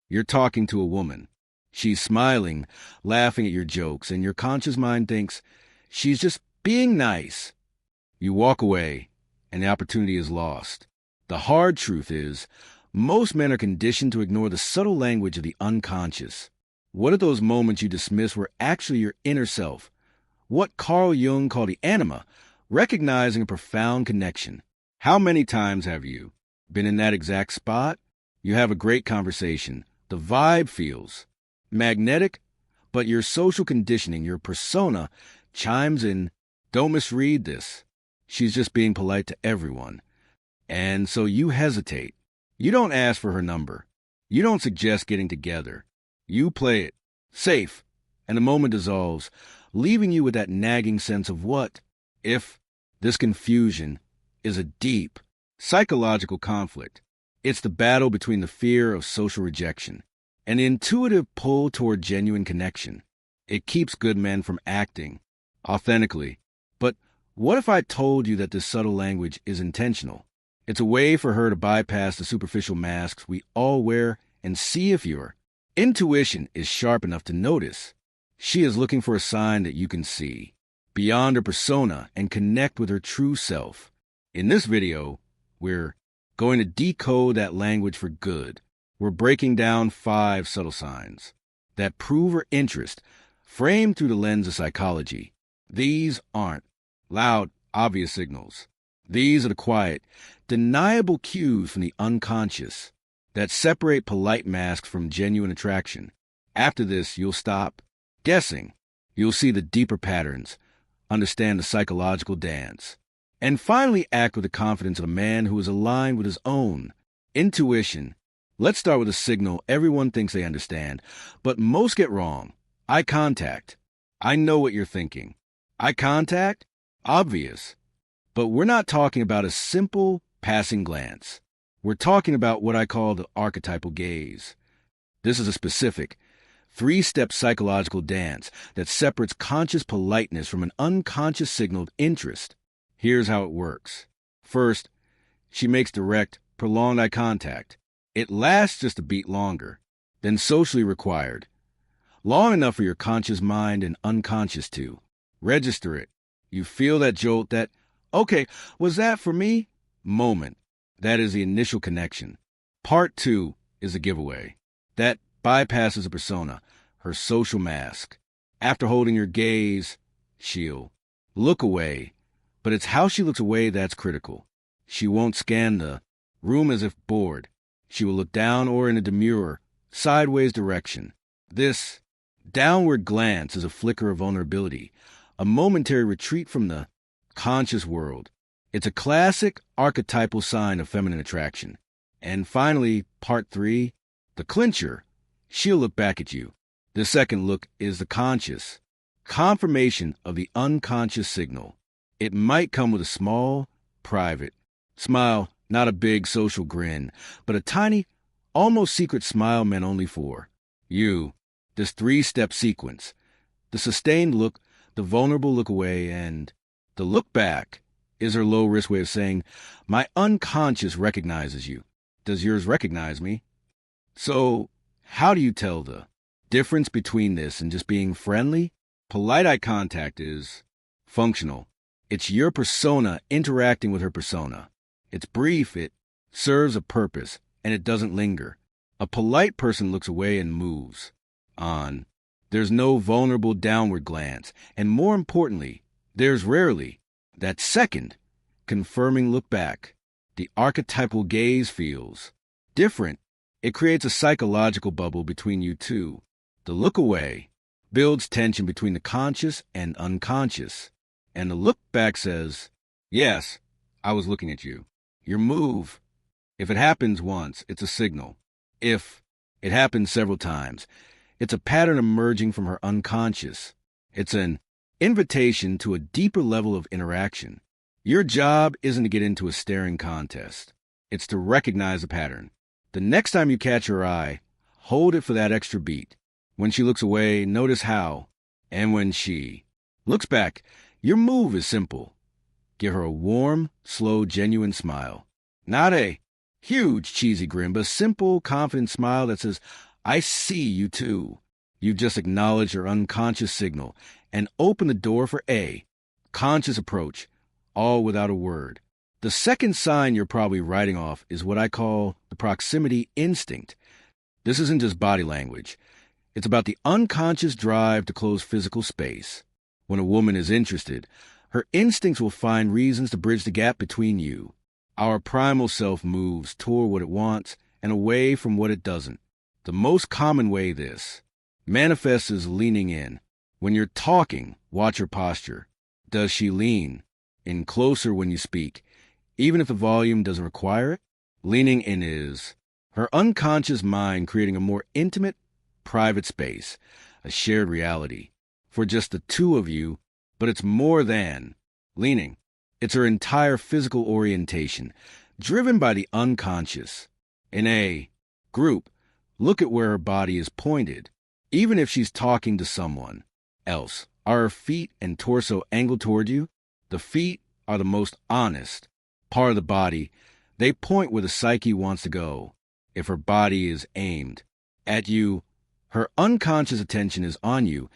You're talking to a woman. She's smiling, laughing at your jokes, and your conscious mind thinks, she's just being nice. You walk away, and the opportunity is lost. The hard truth is, most men are conditioned to ignore the subtle language of the unconscious. What if those moments you dismiss were actually your inner self? What Carl Jung called the anima, recognizing a profound connection. How many times have you been in that exact spot? You have a great conversation. The vibe feels magnetic, but your social conditioning, your persona, chimes in, don't misread this. She's just being polite to everyone. And so you hesitate. You don't ask for her number. You don't suggest getting together. You play it safe, and the moment dissolves, leaving you with that nagging sense of what if. This confusion is a deep psychological conflict. It's the battle between the fear of social rejection and the intuitive pull toward genuine connection. It keeps good men from acting authentically. But what if I told you that this subtle language is intentional? It's a way for her to bypass the superficial masks we all wear and see if your intuition is sharp enough to notice. She is looking for a sign that you can see beyond her persona and connect with her true self. In this video, we're going to decode that language for good. We're breaking down 5 subtle signs that prove her interest, framed through the lens of psychology. These aren't loud, obvious signals. These are the quiet, deniable cues from the unconscious that separate polite masks from genuine attraction. After this, you'll stop guessing. You'll see the deeper patterns, understand the psychological dance, and finally act with the confidence of a man who is aligned with his own intuition. Let's start with a signal everyone thinks they understand, but most get wrong. Eye contact. I know what you're thinking. Eye contact? Obvious. But we're not talking about a simple passing glance. We're talking about what I call the archetypal gaze. This is a specific, 3-step psychological dance that separates conscious politeness from an unconscious signaled interest. Here's how it works. First, she makes direct, prolonged eye contact. It lasts just a beat longer than socially required, long enough for your conscious mind and unconscious to register it. You feel that jolt, that, okay, was that for me? Moment. That is the initial connection. Part 2 is a giveaway. That bypasses a persona, her social mask. After holding your gaze, she'll look away, but it's how she looks away that's critical. She won't scan the room as if bored. She will look down or in a demure, sideways direction. This downward glance is a flicker of vulnerability, a momentary retreat from the conscious world. It's a classic archetypal sign of feminine attraction. And finally, part 3, the clincher. She'll look back at you. The second look is the conscious confirmation of the unconscious signal. It might come with a small, private smile, not a big social grin, but a tiny, almost secret smile meant only for you. This 3-step sequence, the sustained look, the vulnerable look away, and the look back, is her low-risk way of saying, my unconscious recognizes you. Does yours recognize me? So, how do you tell the difference between this and just being friendly? Polite eye contact is functional. It's your persona interacting with her persona. It's brief, it serves a purpose, and it doesn't linger. A polite person looks away and moves on. There's no vulnerable downward glance, and more importantly, there's rarely that second, confirming look back. The archetypal gaze feels different. It creates a psychological bubble between you two. The look away builds tension between the conscious and unconscious. And the look back says, yes, I was looking at you. Your move. If it happens once, it's a signal. If it happens several times, it's a pattern emerging from her unconscious. It's an invitation to a deeper level of interaction. Your job isn't to get into a staring contest. It's to recognize a pattern. The next time you catch her eye, hold it for that extra beat. When she looks away, notice how. And when she looks back, your move is simple. Give her a warm, slow, genuine smile. Not a huge, cheesy grin, but a simple, confident smile that says, I see you too. You've just acknowledged her unconscious signal and opened the door for A, conscious approach, all without a word. The second sign you're probably writing off is what I call the proximity instinct. This isn't just body language. It's about the unconscious drive to close physical space. When a woman is interested, her instincts will find reasons to bridge the gap between you. Our primal self moves toward what it wants and away from what it doesn't. The most common way this manifests is leaning in. When you're talking, watch her posture. Does she lean in closer when you speak, even if the volume doesn't require it? Leaning in is her unconscious mind creating a more intimate, private space, a shared reality, for just the two of you, but it's more than leaning. It's her entire physical orientation, driven by the unconscious. In a group, look at where her body is pointed. Even if she's talking to someone else, are her feet and torso angled toward you? The feet are the most honest part of the body. They point where the psyche wants to go. If her body is aimed at you, her unconscious attention is on you,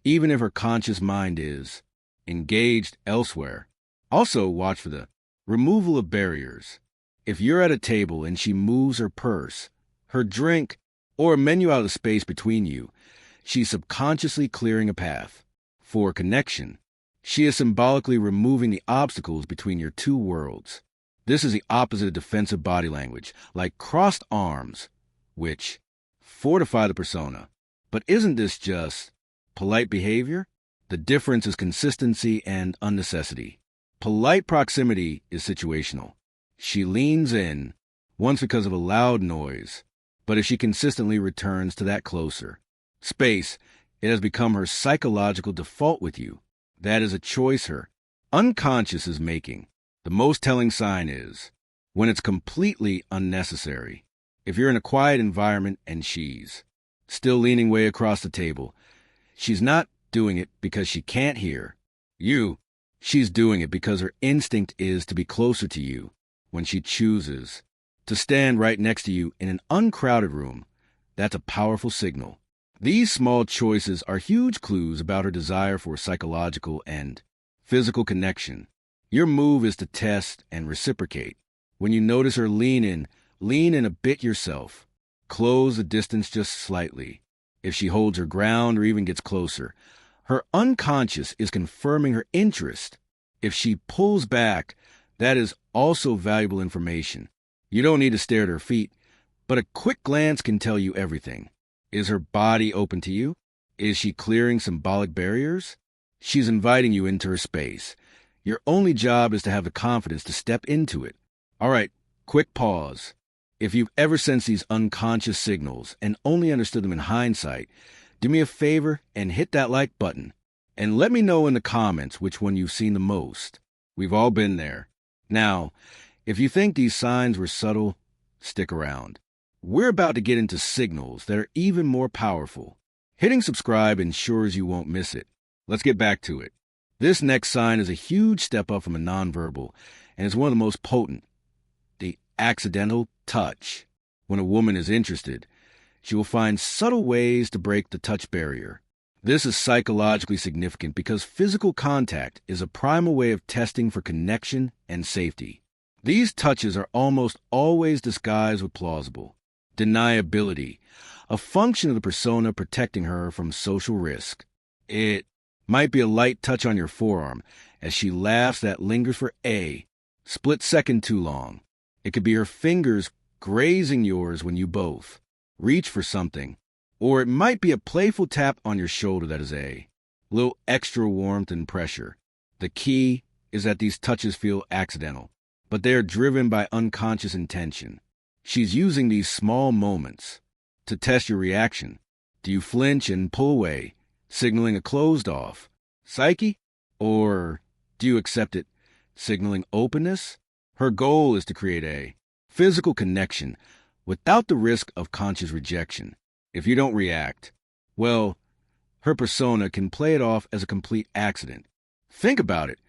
even if her conscious mind is engaged elsewhere. Also, watch for the removal of barriers. If you're at a table and she moves her purse, her drink, or a menu out of the space between you, she's subconsciously clearing a path for connection. She is symbolically removing the obstacles between your two worlds. This is the opposite of defensive body language, like crossed arms, which fortify the persona. But isn't this just polite behavior? The difference is consistency and unnecessity. Polite proximity is situational. She leans in, once because of a loud noise, but if she consistently returns to that closer space, it has become her psychological default with you. That is a choice her unconscious is making. The most telling sign is when it's completely unnecessary. If you're in a quiet environment and she's still leaning way across the table, she's not doing it because she can't hear you. She's doing it because her instinct is to be closer to you. When she chooses to stand right next to you in an uncrowded room, that's a powerful signal. These small choices are huge clues about her desire for psychological and physical connection. Your move is to test and reciprocate. When you notice her lean in a bit yourself. Close the distance just slightly. If she holds her ground or even gets closer, her unconscious is confirming her interest. If she pulls back, that is also valuable information. You don't need to stare at her feet, but a quick glance can tell you everything. Is her body open to you? Is she clearing symbolic barriers? She's inviting you into her space. Your only job is to have the confidence to step into it. All right, quick pause. If you've ever sensed these unconscious signals and only understood them in hindsight, do me a favor and hit that like button. And let me know in the comments which one you've seen the most. We've all been there. Now, if you think these signs were subtle, stick around. We're about to get into signals that are even more powerful. Hitting subscribe ensures you won't miss it. Let's get back to it. This next sign is a huge step up from a nonverbal, and is one of the most potent. The accidental touch. When a woman is interested, she will find subtle ways to break the touch barrier. This is psychologically significant because physical contact is a primal way of testing for connection and safety. These touches are almost always disguised with plausible deniability, a function of the persona protecting her from social risk. It might be a light touch on your forearm as she laughs that lingers for a split second too long. It could be her fingers grazing yours when you both reach for something. Or it might be a playful tap on your shoulder that is a little extra warmth and pressure. The key is that these touches feel accidental, but they are driven by unconscious intention. She's using these small moments to test your reaction. Do you flinch and pull away, signaling a closed off psyche? Or do you accept it, signaling openness? Her goal is to create a physical connection without the risk of conscious rejection. If you don't react, well, her persona can play it off as a complete accident. Think about it.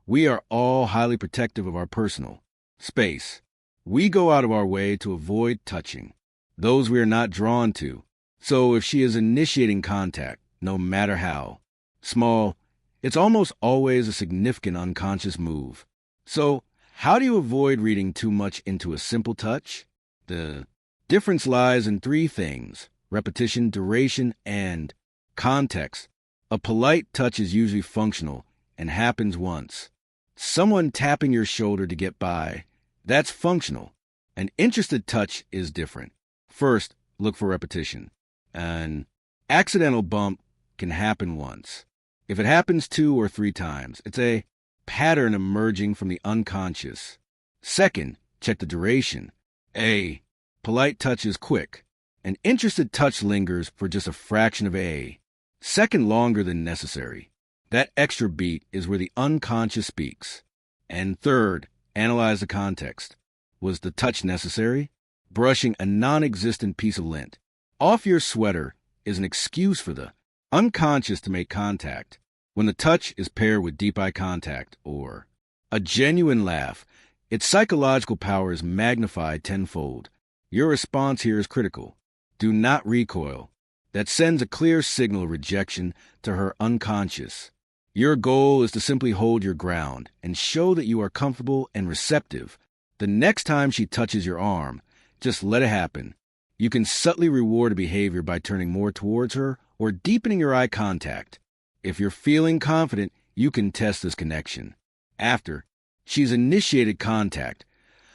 We are all highly protective of our personal space. We go out of our way to avoid touching those we are not drawn to. So if she is initiating contact, no matter how small, it's almost always a significant unconscious move. So how do you avoid reading too much into a simple touch? The difference lies in three things: repetition, duration, and context. A polite touch is usually functional and happens once. Someone tapping your shoulder to get by, that's functional. An interested touch is different. First, look for repetition. An accidental bump can happen once. If it happens 2 or 3 times, it's a pattern emerging from the unconscious. Second, check the duration. A polite touch is quick. An interested touch lingers for just a fraction of a second longer than necessary. That extra beat is where the unconscious speaks. And third, analyze the context. Was the touch necessary? Brushing a non-existent piece of lint off your sweater is an excuse for the unconscious to make contact. When the touch is paired with deep eye contact or a genuine laugh, its psychological power is magnified tenfold. Your response here is critical. Do not recoil. That sends a clear signal of rejection to her unconscious. Your goal is to simply hold your ground and show that you are comfortable and receptive. The next time she touches your arm, just let it happen. You can subtly reward a behavior by turning more towards her or deepening your eye contact. If you're feeling confident, you can test this connection. After she's initiated contact,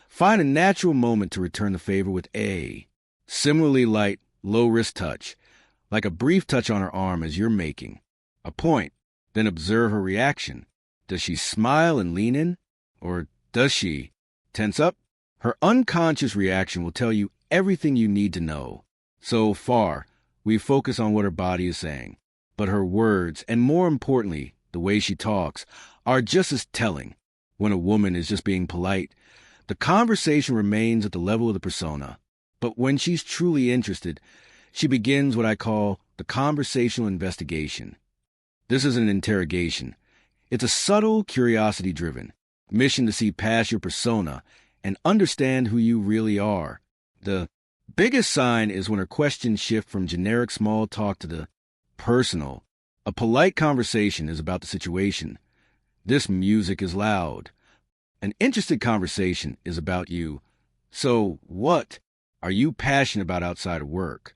find a natural moment to return the favor with a similarly light, low-risk touch, like a brief touch on her arm as you're making a point. Then observe her reaction. Does she smile and lean in? Or does she tense up? Her unconscious reaction will tell you everything you need to know. So far, we focus on what her body is saying. But her words, and more importantly, the way she talks, are just as telling. When a woman is just being polite, the conversation remains at the level of the persona. But when she's truly interested, she begins what I call the conversational investigation. This is an interrogation. It's a subtle, curiosity-driven mission to see past your persona and understand who you really are. The biggest sign is when her questions shift from generic small talk to the personal. A polite conversation is about the situation. This music is loud. An interested conversation is about you. So what are you passionate about outside of work?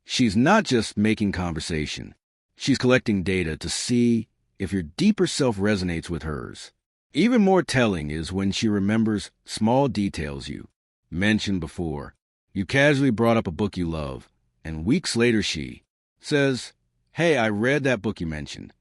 She's not just making conversation. She's collecting data to see if your deeper self resonates with hers. Even more telling is when she remembers small details you mentioned before. You casually brought up a book you love, and weeks later she says, "Hey, I read that book you mentioned."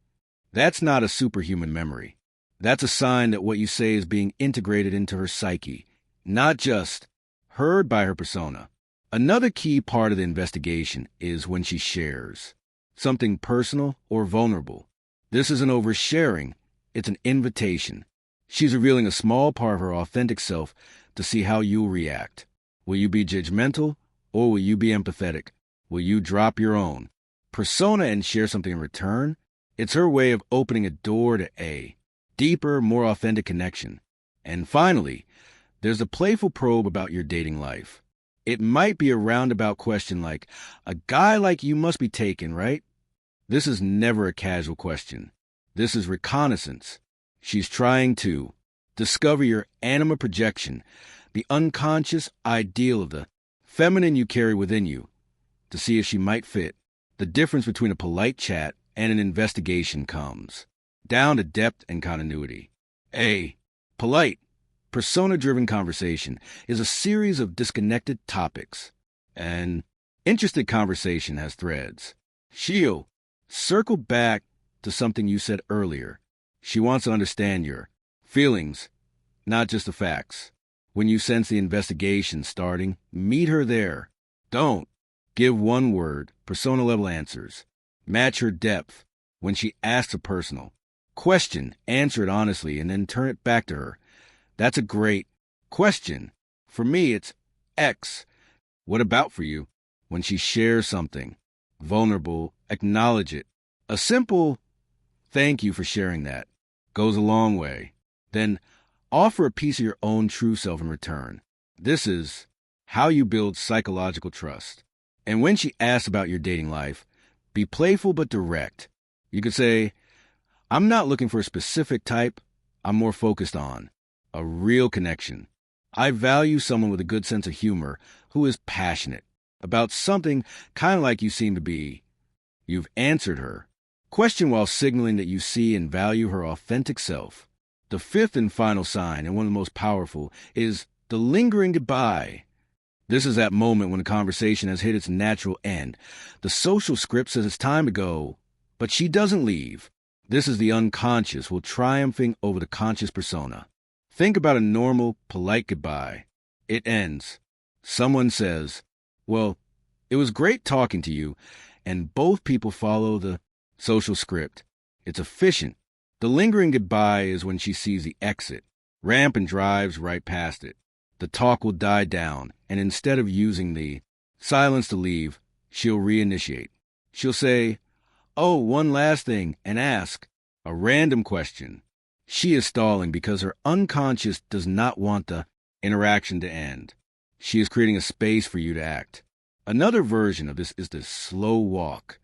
That's not a superhuman memory. That's a sign that what you say is being integrated into her psyche, not just heard by her persona. Another key part of the investigation is when she shares something personal or vulnerable. This isn't oversharing, it's an invitation. She's revealing a small part of her authentic self to see how you'll react. Will you be judgmental or will you be empathetic? Will you drop your own persona and share something in return? It's her way of opening a door to a deeper, more authentic connection. And finally, there's a playful probe about your dating life. It might be a roundabout question like, "A guy like you must be taken, right?" This is never a casual question. This is reconnaissance. She's trying to discover your anima projection, the unconscious ideal of the feminine you carry within you, to see if she might fit. The difference between a polite chat and an investigation comes down to depth and continuity. A polite, persona-driven conversation is a series of disconnected topics. An interested conversation has threads. She'll circle back to something you said earlier. She wants to understand your feelings, not just the facts. When you sense the investigation starting, meet her there. Don't give one-word, persona-level answers. Match her depth. When she asks a personal question, answer it honestly and then turn it back to her. That's a great question. For me, it's X. What about for you? When she shares something vulnerable, acknowledge it. A simple thank you for sharing that goes a long way. Then offer a piece of your own true self in return. This is how you build psychological trust. And when she asks about your dating life, be playful but direct. You could say, I'm not looking for a specific type. I'm more focused on a real connection. I value someone with a good sense of humor who is passionate about something kind of like you seem to be. You've answered her. Question while signaling that you see and value her authentic self. The fifth and final sign, and one of the most powerful, is the lingering goodbye. This is that moment when a conversation has hit its natural end. The social script says it's time to go, but she doesn't leave. This is the unconscious while triumphing over the conscious persona. Think about a normal, polite goodbye. It ends. Someone says, well, it was great talking to you, and both people follow the social script. It's efficient. The lingering goodbye is when she sees the exit, ramp and drives right past it. The talk will die down, and instead of using the silence to leave, she'll reinitiate. She'll say, oh, one last thing, and ask a random question. She is stalling because her unconscious does not want the interaction to end. She is creating a space for you to act. Another version of this is the slow walk.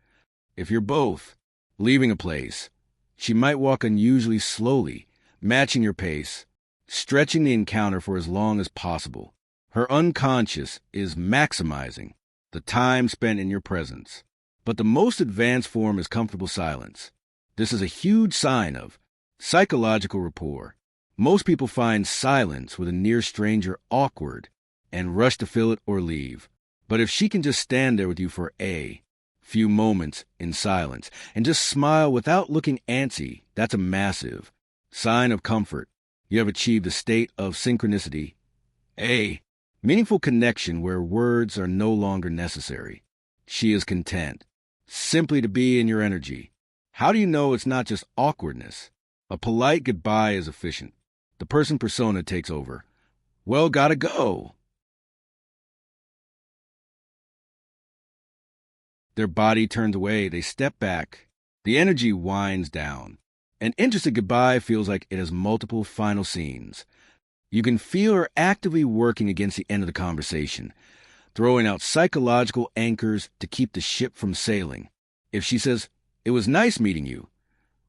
If you're both leaving a place, she might walk unusually slowly, matching your pace, stretching the encounter for as long as possible. Her unconscious is maximizing the time spent in your presence. But the most advanced form is comfortable silence. This is a huge sign of psychological rapport. Most people find silence with a near stranger awkward and rush to fill it or leave. But if she can just stand there with you for a few moments in silence and just smile without looking antsy, that's a massive sign of comfort. You have achieved a state of synchronicity. A meaningful connection where words are no longer necessary. She is content simply to be in your energy. How do you know it's not just awkwardness? A polite goodbye is efficient. The person persona takes over. Well, gotta go. Their body turns away. They step back. The energy winds down. An interested goodbye feels like it has multiple final scenes. You can feel her actively working against the end of the conversation, throwing out psychological anchors to keep the ship from sailing. If she says, it was nice meeting you,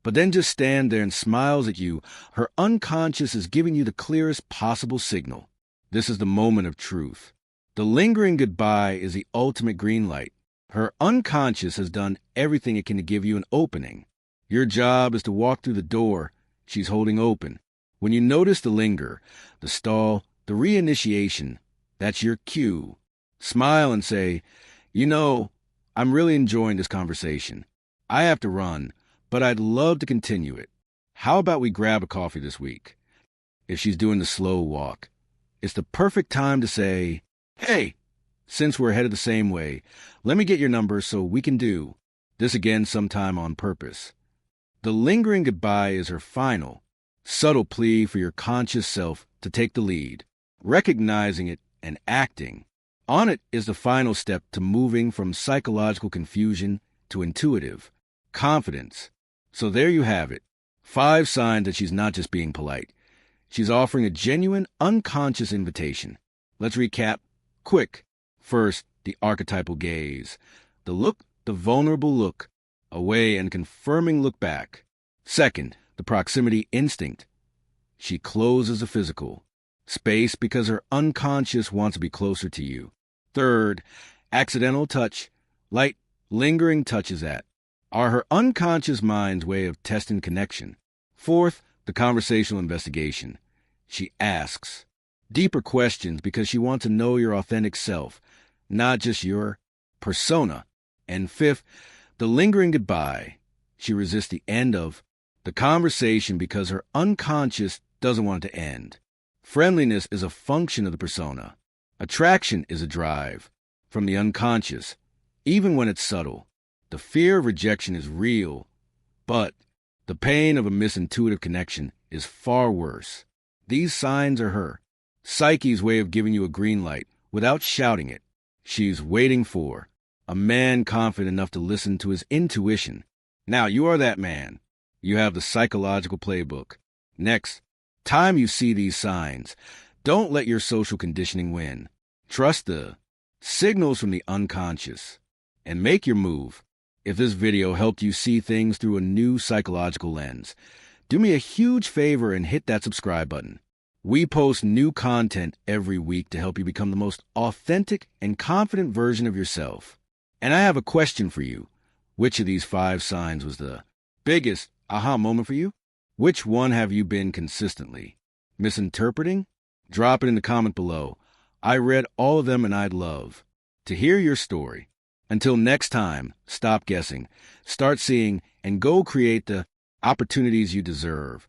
but then just stand there and smiles at you, her unconscious is giving you the clearest possible signal. This is the moment of truth. The lingering goodbye is the ultimate green light. Her unconscious has done everything it can to give you an opening. Your job is to walk through the door she's holding open. When you notice the linger, the stall, the reinitiation, that's your cue. Smile and say, you know, I'm really enjoying this conversation. I have to run, but I'd love to continue it. How about we grab a coffee this week? If she's doing the slow walk, it's the perfect time to say, hey, since we're headed the same way, let me get your number so we can do this again sometime on purpose. The lingering goodbye is her final, subtle plea for your conscious self to take the lead. Recognizing it and acting on it is the final step to moving from psychological confusion to intuitive confidence. So there you have it. 5 signs that she's not just being polite. She's offering a genuine, unconscious invitation. Let's recap. Quick. First, the archetypal gaze. The look, the vulnerable look, away and confirming look back. Second, the proximity instinct. She closes the physical space because her unconscious wants to be closer to you. Third, accidental touch. Light, lingering touches that are her unconscious mind's way of testing connection. Fourth, the conversational investigation. She asks deeper questions because she wants to know your authentic self, not just your persona. And fifth, the lingering goodbye. She resists the end of the conversation because her unconscious doesn't want it to end. Friendliness is a function of the persona. Attraction is a drive from the unconscious, even when it's subtle. The fear of rejection is real, but the pain of a misintuitive connection is far worse. These signs are her psyche's way of giving you a green light without shouting it. She's waiting for a man confident enough to listen to his intuition. Now you are that man. You have the psychological playbook. Next time you see these signs, don't let your social conditioning win. Trust the signals from the unconscious, and make your move. If this video helped you see things through a new psychological lens, do me a huge favor and hit that subscribe button. We post new content every week to help you become the most authentic and confident version of yourself. And I have a question for you. Which of these 5 signs was the biggest aha moment for you? Which one have you been consistently misinterpreting? Drop it in the comment below. I read all of them and I'd love to hear your story. Until next time, stop guessing, start seeing, and go create the opportunities you deserve.